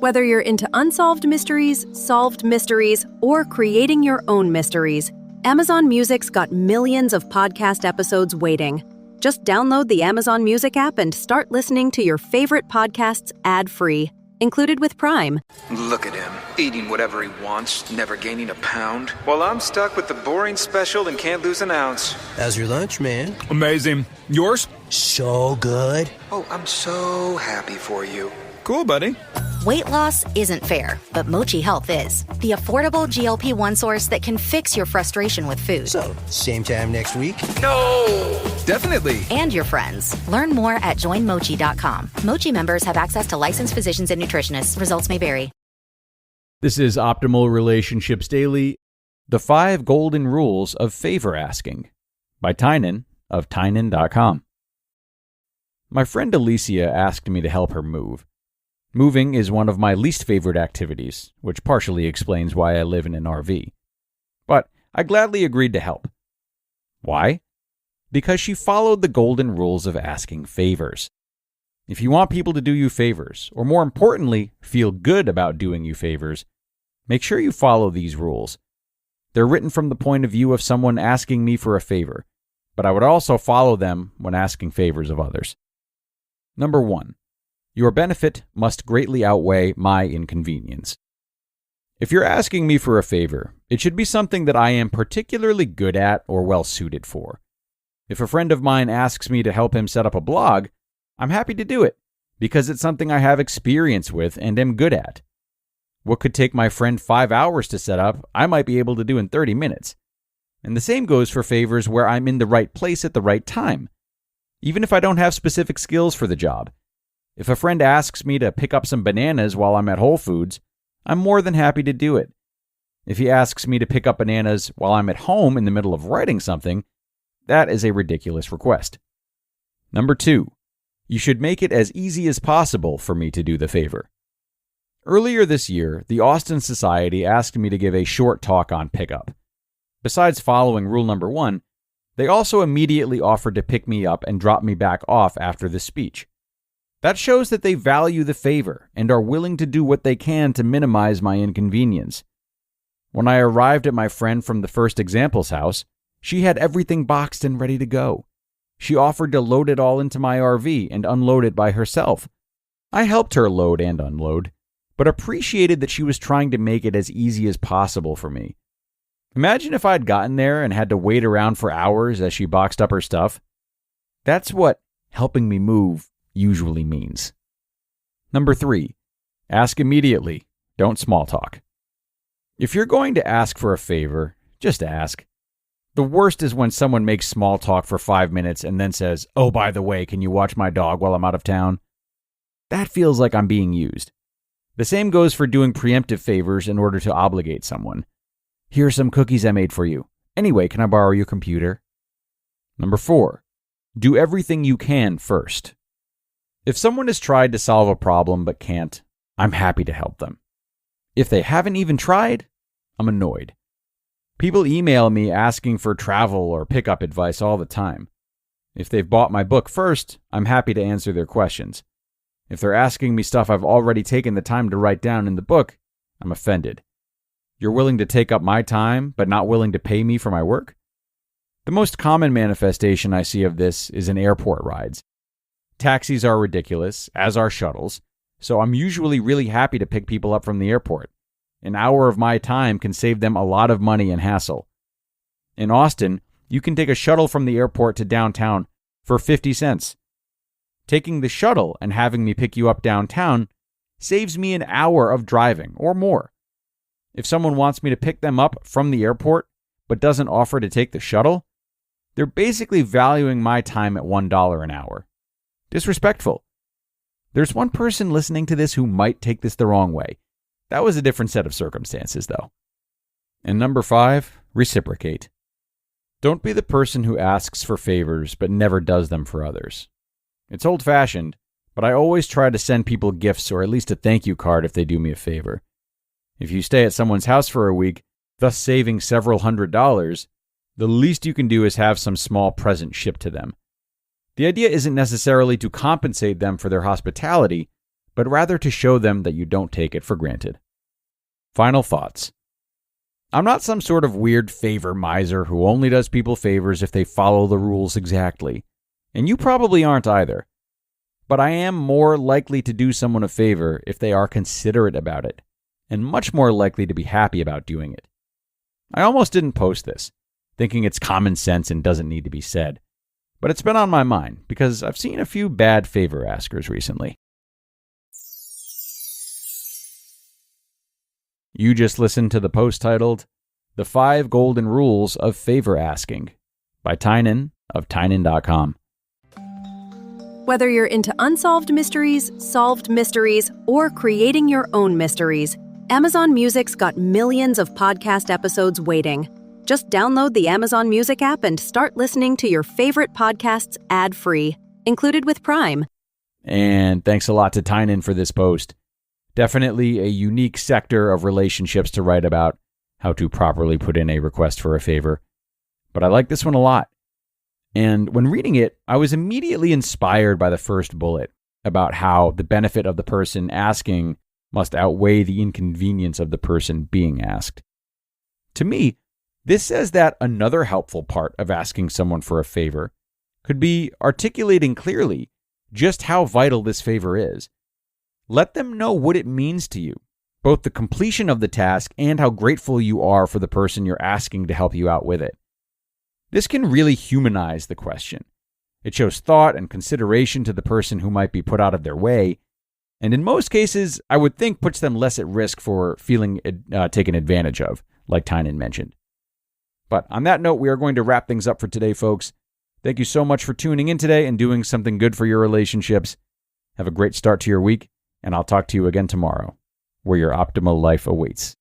Whether you're into unsolved mysteries, solved mysteries, or creating your own mysteries, Amazon Music's got millions of podcast episodes waiting. Just download the Amazon Music app and start listening to your favorite podcasts ad-free, included with Prime. Look at him, eating whatever he wants, never gaining a pound. While I'm stuck with the boring special and can't lose an ounce. How's your lunch, man? Amazing. Yours? So good. Oh, I'm so happy for you. Cool, buddy. Weight loss isn't fair, but Mochi Health is. The affordable GLP-1 source that can fix your frustration with food. So, same time next week? No! Definitely. And your friends. Learn more at joinmochi.com. Mochi members have access to licensed physicians and nutritionists. Results may vary. This is Optimal Relationships Daily, The 5 Golden Rules of Favor Asking, by Tynan of Tynan.com. My friend Alicia asked me to help her move. Moving is one of my least favorite activities, which partially explains why I live in an RV. But I gladly agreed to help. Why? Because she followed the golden rules of asking favors. If you want people to do you favors, or more importantly, feel good about doing you favors, make sure you follow these rules. They're written from the point of view of someone asking me for a favor, but I would also follow them when asking favors of others. Number 1. Your benefit must greatly outweigh my inconvenience. If you're asking me for a favor, it should be something that I am particularly good at or well suited for. If a friend of mine asks me to help him set up a blog, I'm happy to do it because it's something I have experience with and am good at. What could take my friend 5 hours to set up, I might be able to do in 30 minutes. And the same goes for favors where I'm in the right place at the right time, even if I don't have specific skills for the job. If a friend asks me to pick up some bananas while I'm at Whole Foods, I'm more than happy to do it. If he asks me to pick up bananas while I'm at home in the middle of writing something, that is a ridiculous request. Number 2, you should make it as easy as possible for me to do the favor. Earlier this year, the Austin Society asked me to give a short talk on pickup. Besides following rule number 1, they also immediately offered to pick me up and drop me back off after the speech. That shows that they value the favor and are willing to do what they can to minimize my inconvenience. When I arrived at my friend from the first example's house, she had everything boxed and ready to go. She offered to load it all into my RV and unload it by herself. I helped her load and unload, but appreciated that she was trying to make it as easy as possible for me. Imagine if I'd gotten there and had to wait around for hours as she boxed up her stuff. That's what helping me move usually means. Number 3, ask immediately. Don't small talk. If you're going to ask for a favor, just ask. The worst is when someone makes small talk for 5 minutes and then says, "Oh, by the way, can you watch my dog while I'm out of town?" That feels like I'm being used. The same goes for doing preemptive favors in order to obligate someone. "Here are some cookies I made for you. Anyway, can I borrow your computer?" Number 4, do everything you can first. If someone has tried to solve a problem but can't, I'm happy to help them. If they haven't even tried, I'm annoyed. People email me asking for travel or pickup advice all the time. If they've bought my book first, I'm happy to answer their questions. If they're asking me stuff I've already taken the time to write down in the book, I'm offended. You're willing to take up my time, but not willing to pay me for my work? The most common manifestation I see of this is in airport rides. Taxis are ridiculous, as are shuttles, so I'm usually really happy to pick people up from the airport. An hour of my time can save them a lot of money and hassle. In Austin, you can take a shuttle from the airport to downtown for 50 cents. Taking the shuttle and having me pick you up downtown saves me an hour of driving or more. If someone wants me to pick them up from the airport but doesn't offer to take the shuttle, they're basically valuing my time at $1 an hour. Disrespectful. There's one person listening to this who might take this the wrong way. That was a different set of circumstances, though. And number 5, reciprocate. Don't be the person who asks for favors but never does them for others. It's old-fashioned, but I always try to send people gifts or at least a thank you card if they do me a favor. If you stay at someone's house for a week, thus saving several $100s, the least you can do is have some small present shipped to them. The idea isn't necessarily to compensate them for their hospitality, but rather to show them that you don't take it for granted. Final thoughts. I'm not some sort of weird favor miser who only does people favors if they follow the rules exactly. And you probably aren't either. But I am more likely to do someone a favor if they are considerate about it, and much more likely to be happy about doing it. I almost didn't post this, thinking it's common sense and doesn't need to be said. But it's been on my mind because I've seen a few bad favor askers recently. You just listened to the post titled, "The 5 Golden Rules of Favor Asking" by Tynan of Tynan.com. Whether you're into unsolved mysteries, solved mysteries, or creating your own mysteries, Amazon Music's got millions of podcast episodes waiting. Just download the Amazon Music app and start listening to your favorite podcasts ad-free, included with Prime. And thanks a lot to Tynan for this post. Definitely a unique sector of relationships to write about, how to properly put in a request for a favor. But I like this one a lot. And when reading it, I was immediately inspired by the first bullet about how the benefit of the person asking must outweigh the inconvenience of the person being asked. To me, this says that another helpful part of asking someone for a favor could be articulating clearly just how vital this favor is. Let them know what it means to you, both the completion of the task and how grateful you are for the person you're asking to help you out with it. This can really humanize the question. It shows thought and consideration to the person who might be put out of their way, and in most cases, I would think puts them less at risk for feeling taken advantage of, like Tynan mentioned. But on that note, we are going to wrap things up for today, folks. Thank you so much for tuning in today and doing something good for your relationships. Have a great start to your week, and I'll talk to you again tomorrow, where your optimal life awaits.